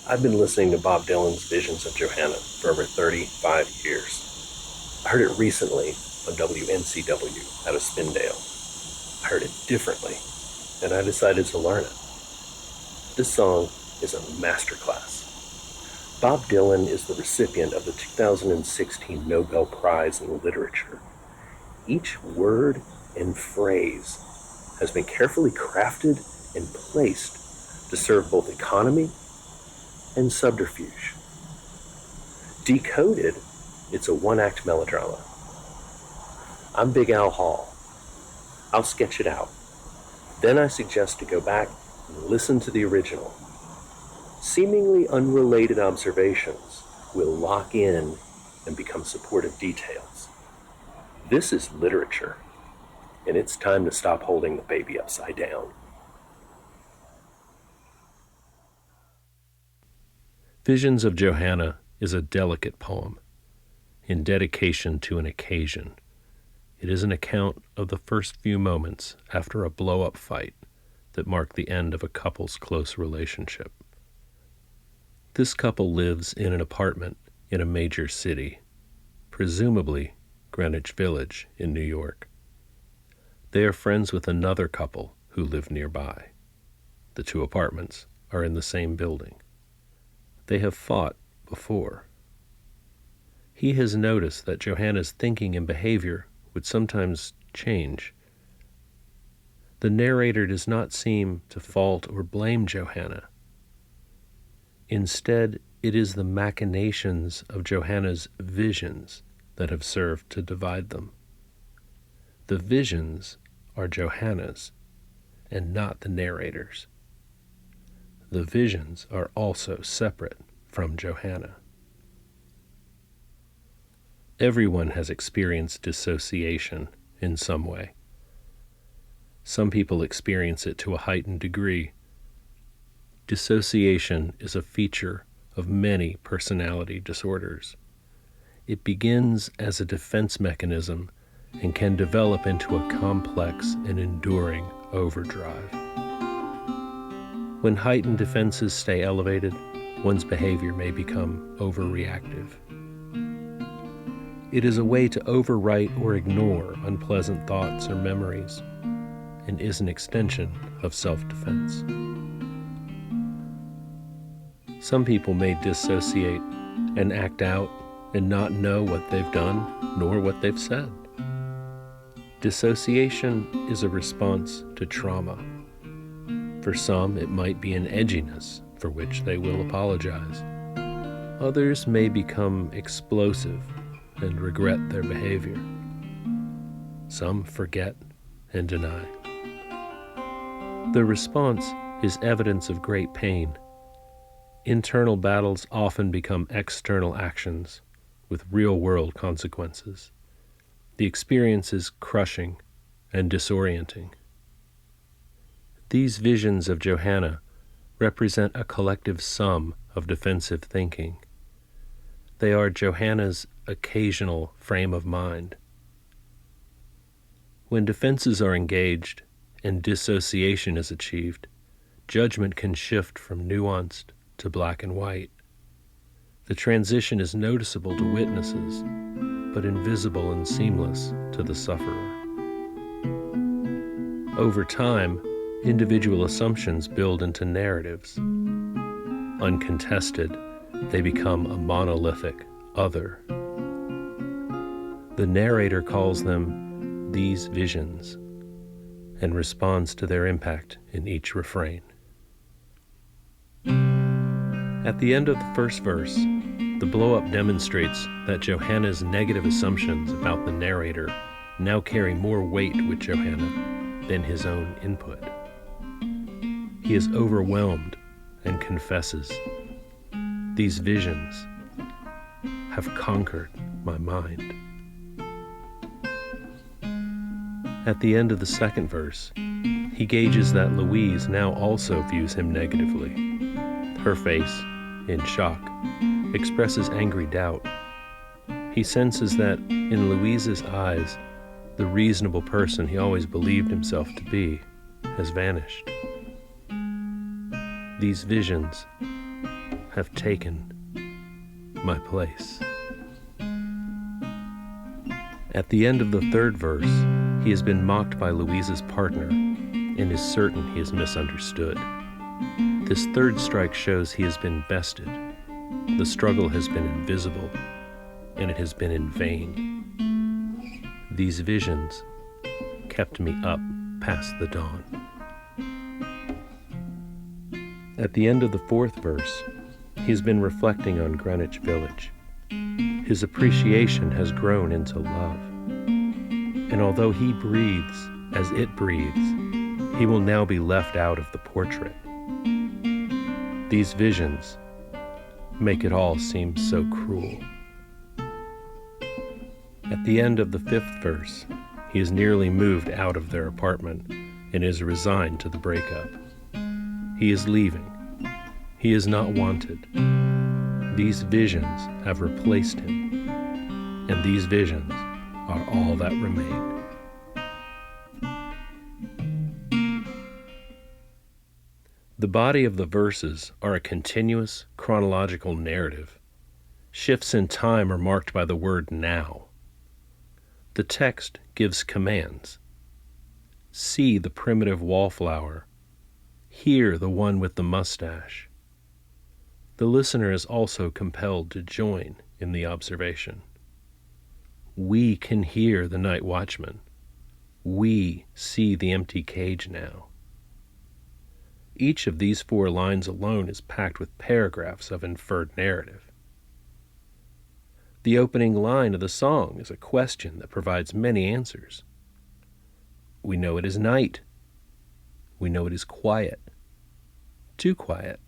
I've been listening to Bob Dylan's Visions of Johanna for over 35 years. I heard it recently on WNCW out of Spindale. I heard it differently, and I decided to learn it. This song is a masterclass. Bob Dylan is the recipient of the 2016 Nobel Prize in Literature. Each word and phrase has been carefully crafted and placed to serve both economy and subterfuge. Decoded, it's a one-act melodrama. I'm Big Al Hall. I'll sketch it out. Then I suggest to go back and listen to the original. Seemingly unrelated observations will lock in and become supportive details. This is literature, and it's time to stop holding the baby upside down. Visions of Johanna is a delicate poem, in dedication to an occasion. It is an account of the first few moments after a blow-up fight that marked the end of a couple's close relationship. This couple lives in an apartment in a major city, presumably Greenwich Village in New York. They are friends with another couple who live nearby. The two apartments are in the same building. They have fought before. He has noticed that Johanna's thinking and behavior would sometimes change. The narrator does not seem to fault or blame Johanna. Instead, it is the machinations of Johanna's visions that have served to divide them. The visions are Johanna's and not the narrator's. The visions are also separate from Johanna. Everyone has experienced dissociation in some way. Some people experience it to a heightened degree. Dissociation is a feature of many personality disorders. It begins as a defense mechanism and can develop into a complex and enduring overdrive. When heightened defenses stay elevated, one's behavior may become overreactive. It is a way to overwrite or ignore unpleasant thoughts or memories, and is an extension of self-defense. Some people may dissociate and act out and not know what they've done nor what they've said. Dissociation is a response to trauma. For some, it might be an edginess for which they will apologize. Others may become explosive and regret their behavior. Some forget and deny. The response is evidence of great pain. Internal battles often become external actions with real-world consequences. The experience is crushing and disorienting. These visions of Johanna represent a collective sum of defensive thinking. They are Johanna's occasional frame of mind. When defenses are engaged and dissociation is achieved, judgment can shift from nuanced to black and white. The transition is noticeable to witnesses, but invisible and seamless to the sufferer. Over time, individual assumptions build into narratives. Uncontested, they become a monolithic other. The narrator calls them these visions and responds to their impact in each refrain. At the end of the first verse, the blow-up demonstrates that Johanna's negative assumptions about the narrator now carry more weight with Johanna than his own input. He is overwhelmed and confesses, "These visions have conquered my mind." At the end of the second verse, he gauges that Louise now also views him negatively. Her face, in shock, expresses angry doubt. He senses that, in Louise's eyes, the reasonable person he always believed himself to be has vanished. These visions have taken my place. At the end of the third verse, he has been mocked by Louise's partner and is certain he is misunderstood. This third strike shows he has been bested. The struggle has been invisible, and it has been in vain. These visions kept me up past the dawn. At the end of the fourth verse, he has been reflecting on Greenwich Village. His appreciation has grown into love. And although he breathes as it breathes, he will now be left out of the portrait. These visions make it all seem so cruel. At the end of the fifth verse, he is nearly moved out of their apartment and is resigned to the breakup. He is leaving. He is not wanted. These visions have replaced him, and these visions are all that remain. The body of the verses are a continuous chronological narrative. Shifts in time are marked by the word now. The text gives commands. See the primitive wallflower. Hear the one with the mustache. The listener is also compelled to join in the observation. We can hear the night watchman. We see the empty cage now. Each of these 4 lines alone is packed with paragraphs of inferred narrative. The opening line of the song is a question that provides many answers. We know it is night. We know it is quiet. Too quiet.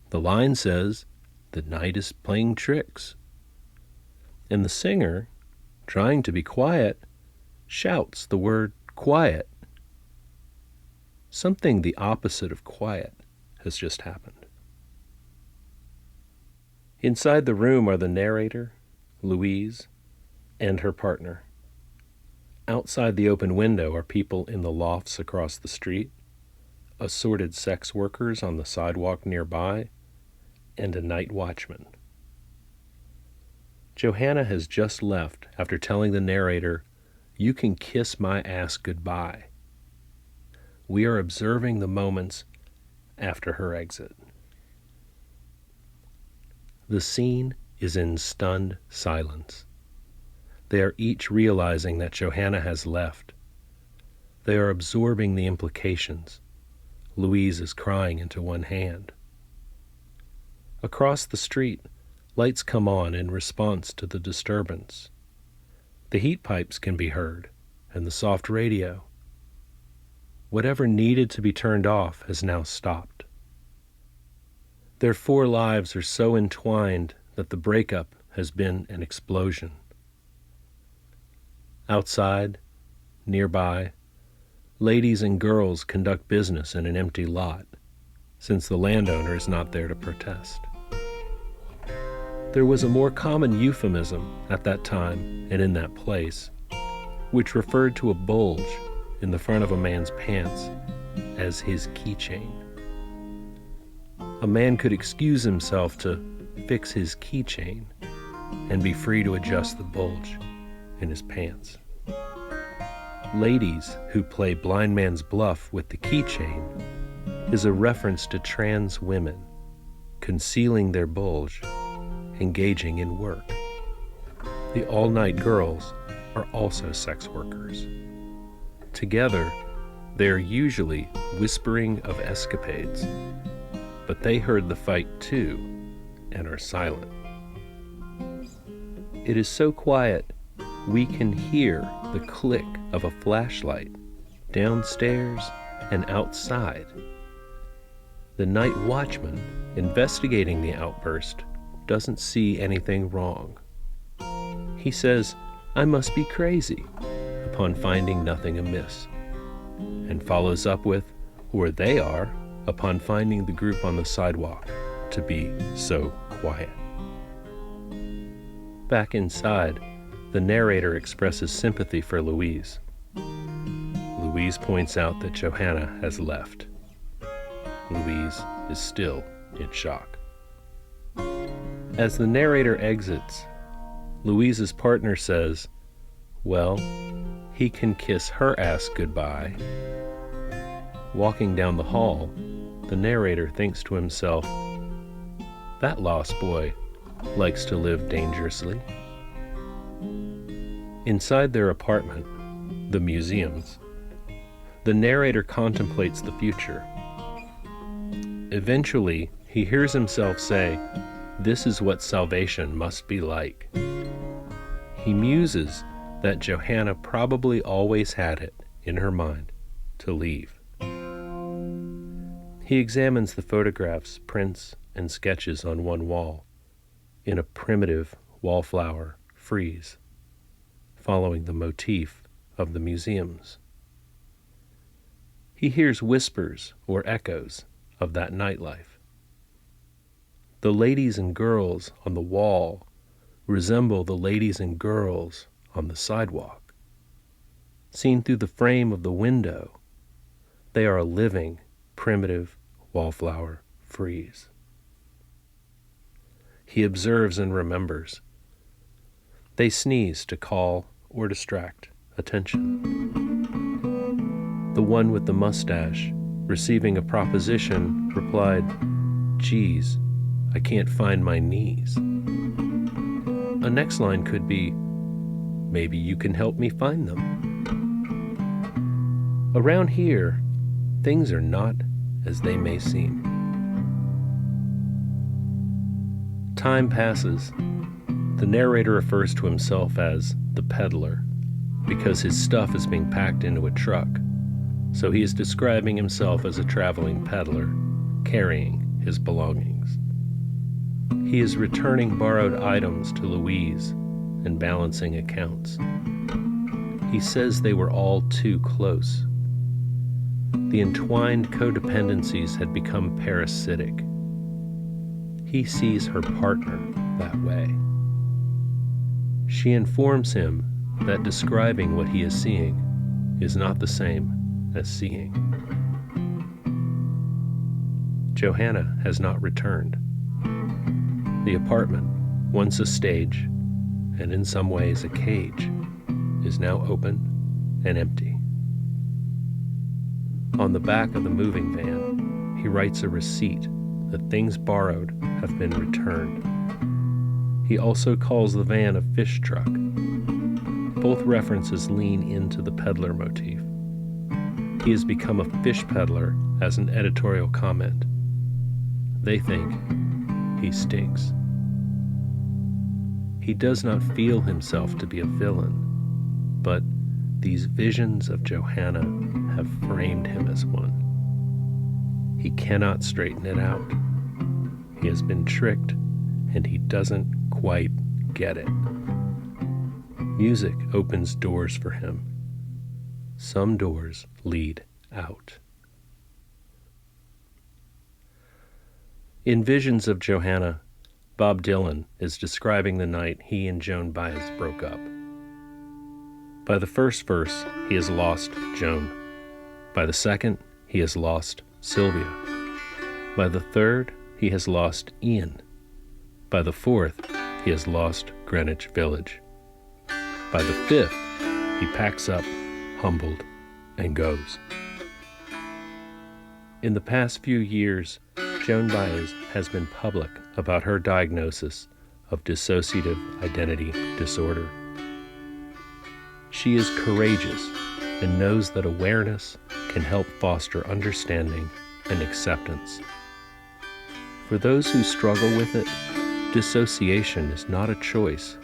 The line says, the night is playing tricks. And the singer, trying to be quiet, shouts the word quiet. Something the opposite of quiet has just happened. Inside the room are the narrator, Louise, and her partner. Outside the open window are people in the lofts across the street, assorted sex workers on the sidewalk nearby, and a night watchman. Johanna has just left after telling the narrator, "You can kiss my ass goodbye." We are observing the moments after her exit. The scene is in stunned silence. They are each realizing that Johanna has left. They are absorbing the implications. Louise is crying into one hand. Across the street, lights come on in response to the disturbance. The heat pipes can be heard, and the soft radio. Whatever needed to be turned off has now stopped. Their 4 lives are so entwined that the breakup has been an explosion. Outside, nearby, ladies and girls conduct business in an empty lot, since the landowner is not there to protest. There was a more common euphemism at that time and in that place, which referred to a bulge in the front of a man's pants as his keychain. A man could excuse himself to fix his keychain and be free to adjust the bulge in his pants. Ladies who play blind man's bluff with the keychain is a reference to trans women concealing their bulge, engaging in work. The all-night girls are also sex workers. Together, they are usually whispering of escapades, but they heard the fight too and are silent. It is so quiet, we can hear the click of a flashlight downstairs and outside. The night watchman investigating the outburst doesn't see anything wrong. He says, "I must be crazy," upon finding nothing amiss, and follows up with, "or they are," upon finding the group on the sidewalk to be so quiet. Back inside, the narrator expresses sympathy for Louise. Louise points out that Johanna has left. Louise is still in shock. As the narrator exits, Louise's partner says, "Well, he can kiss her ass goodbye." Walking down the hall, the narrator thinks to himself, "That lost boy likes to live dangerously." Inside their apartment, the museums, the narrator contemplates the future. Eventually, he hears himself say, "This is what salvation must be like." He muses that Johanna probably always had it in her mind to leave. He examines the photographs, prints, and sketches on one wall in a primitive wallflower frieze, following the motif of the museums. He hears whispers or echoes of that nightlife. The ladies and girls on the wall resemble the ladies and girls on the sidewalk. Seen through the frame of the window, they are a living, primitive wallflower frieze. He observes and remembers. They sneeze to call or distract attention. The one with the mustache, receiving a proposition, replied, "Geez, I can't find my knees." A next line could be, "Maybe you can help me find them." Around here, things are not as they may seem. Time passes. The narrator refers to himself as the peddler because his stuff is being packed into a truck, so he is describing himself as a traveling peddler carrying his belongings. He is returning borrowed items to Louise and balancing accounts. He says they were all too close. The entwined codependencies had become parasitic. He sees her partner that way. She informs him that describing what he is seeing is not the same as seeing. Johanna has not returned. The apartment, once a stage, and in some ways a cage, is now open and empty. On the back of the moving van, he writes a receipt that things borrowed have been returned. He also calls the van a fish truck. Both references lean into the peddler motif. He has become a fish peddler as an editorial comment. They think he stinks. He does not feel himself to be a villain, but these visions of Johanna have framed him as one. He cannot straighten it out. He has been tricked, and he doesn't quite get it. Music opens doors for him. Some doors lead out. In Visions of Johanna, Bob Dylan is describing the night he and Joan Baez broke up. By the first verse, he has lost Joan. By the second, he has lost Sylvia. By the third, he has lost Ian. By the fourth, he has lost Greenwich Village. By the fifth, he packs up, humbled, and goes. In the past few years, Joan Baez has been public about her diagnosis of dissociative identity disorder. She is courageous and knows that awareness can help foster understanding and acceptance. For those who struggle with it, dissociation is not a choice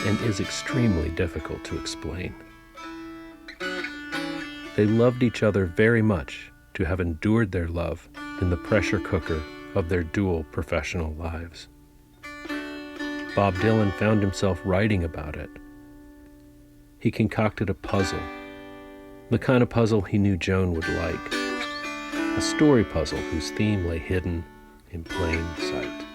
and is extremely difficult to explain. They loved each other very much to have endured their love in the pressure cooker of their dual professional lives. Bob Dylan found himself writing about it. He concocted a puzzle, the kind of puzzle he knew Joan would like, a story puzzle whose theme lay hidden in plain sight.